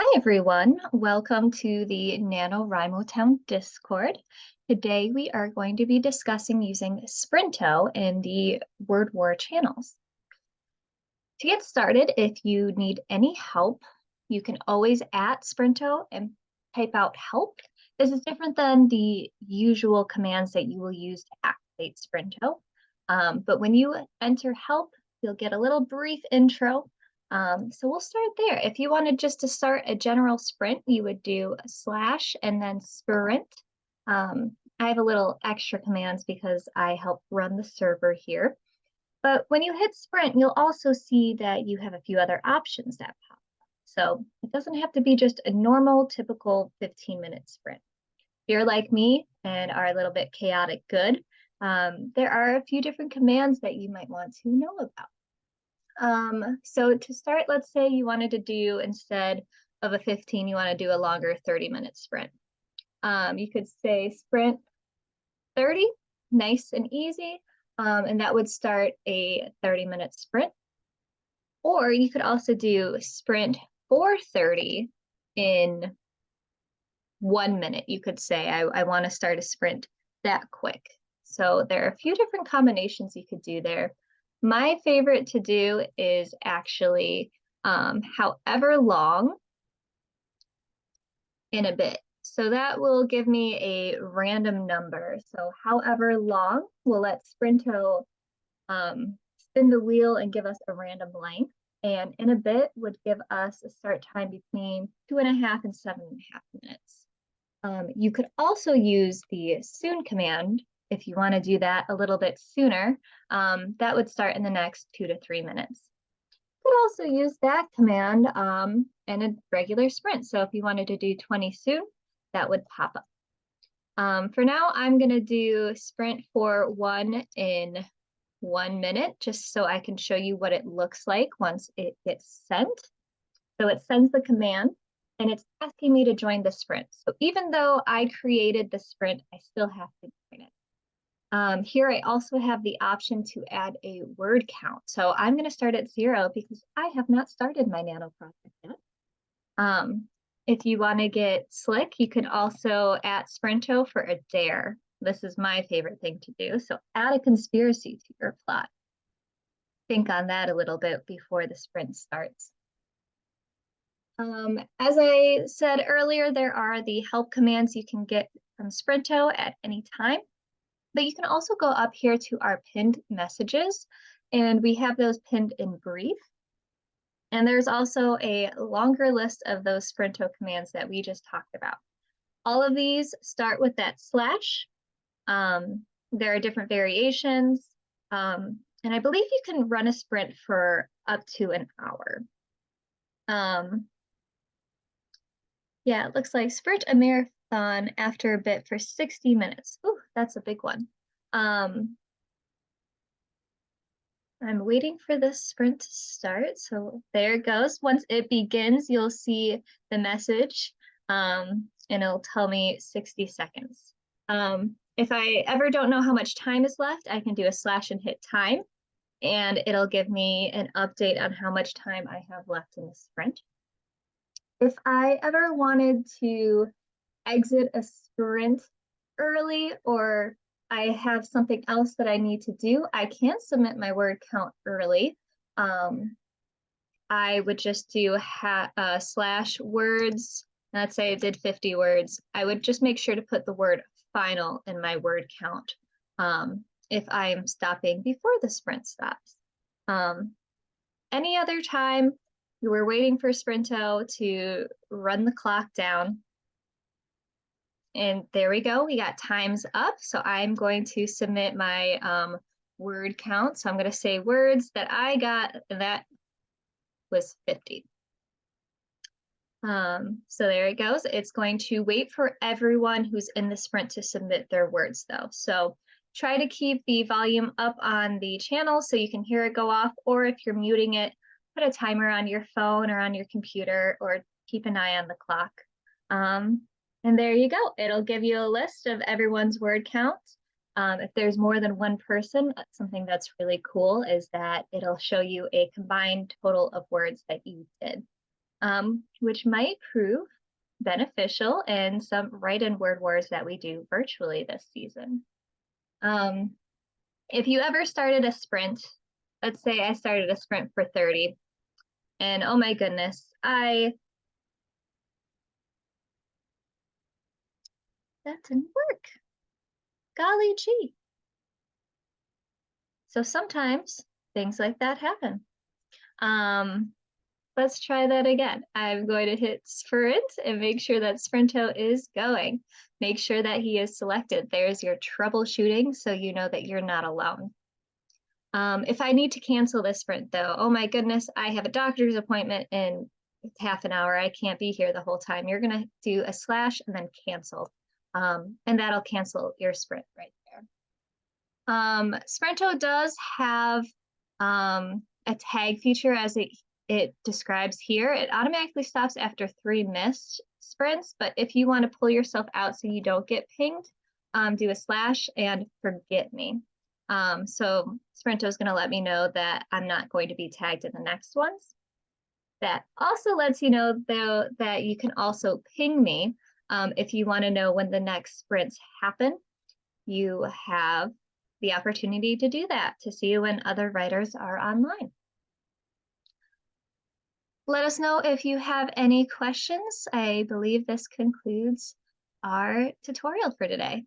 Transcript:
Hi everyone, welcome to the NaNoWriMo Town Discord. Today we are going to be discussing using Sprinto in the Word War channels. To get started, if you need any help, you can always at Sprinto and type out help. This is different than the usual commands that you will use to activate Sprinto. But when you enter help, you'll get a little brief intro. So we'll start there. If you wanted just to start a general sprint, you would do a slash and then sprint. I have a little extra commands because I help run the server here. But when you hit sprint, you'll also see that you have a few other options that pop up. So it doesn't have to be just a normal, typical 15-minute sprint. If you're like me and are a little bit chaotic good, there are a few different commands that you might want to know about. So to start, let's say you wanted to do, instead of a 15, you want to do a longer 30-minute sprint. You could say sprint 30, nice and easy, and that would start a 30-minute sprint. Or you could also do sprint 430 in 1 minute. You could say, I want to start a sprint that quick. So there are a few different combinations you could do there. My favorite to do is actually however long in a bit. So that will give me a random number. So however long, we'll let Sprinto spin the wheel and give us a random length. And in a bit would give us a start time between 2.5 and 7.5 minutes. You could also use the soon command if you want to do that a little bit sooner. That would start in the next 2 to 3 minutes. You could also use that command in a regular sprint. So if you wanted to do 20 soon, that would pop up. For now, I'm going to do sprint for 1 in 1 minute, just so I can show you what it looks like once it gets sent. So it sends the command and it's asking me to join the sprint. So even though I created the sprint, I still have to join it. Here I also have the option to add a word count. So I'm going to start at 0 because I have not started my nano project yet. If you want to get slick, you can also add Sprinto for a dare. This is my favorite thing to do. So add a conspiracy to your plot. Think on that a little bit before the sprint starts. As I said earlier, there are the help commands you can get from Sprinto at any time. But you can also go up here to our pinned messages, and we have those pinned in brief. And there's also a longer list of those Sprinto commands that we just talked about. All of these start with that slash. There are different variations, and I believe you can run a sprint for up to an hour. Yeah, it looks like sprint a marathon after a bit for 60 minutes. Ooh, that's a big one. I'm waiting for this sprint to start. So there it goes. Once it begins, you'll see the message and it'll tell me 60 seconds. If I ever don't know how much time is left, I can do a slash and hit time, and it'll give me an update on how much time I have left in the sprint. If I ever wanted to exit a sprint early, or I have something else that I need to do, I can submit my word count early. I would just do slash words. Let's say I did 50 words. I would just make sure to put the word final in my word count if I'm stopping before the sprint stops. Any other time you were waiting for Sprinto to run the clock down, and there we go, we got times up. So I'm going to submit my word count. So I'm going to say words that I got, and that was 50. So there it goes. It's going to wait for everyone who's in the sprint to submit their words though. So try to keep the volume up on the channel so you can hear it go off, or if you're muting it, put a timer on your phone or on your computer, or keep an eye on the clock. And there you go. It'll give you a list of everyone's word count. If there's more than one person, something that's really cool is that it'll show you a combined total of words that you did. which might prove beneficial in some write-in word wars that we do virtually this season. If you ever started a sprint, let's say I started a sprint for 30, and oh my goodness, that didn't work. Golly gee. So sometimes things like that happen. Let's try that again. I'm going to hit sprint and make sure that Sprinto is going. Make sure that he is selected. There's your troubleshooting, so you know that you're not alone. If I need to cancel this sprint though, oh my goodness, I have a doctor's appointment in half an hour. I can't be here the whole time. You're gonna do a slash and then cancel. And that'll cancel your sprint right there. Sprinto does have a tag feature as it describes here. It automatically stops after 3 missed sprints, but if you want to pull yourself out so you don't get pinged, do a slash and forget me. So Sprinto is going to let me know that I'm not going to be tagged in the next ones. That also lets you know, though, that you can also ping me if you want to know when the next sprints happen. You have the opportunity to do that, to see when other writers are online. Let us know if you have any questions. I believe this concludes our tutorial for today.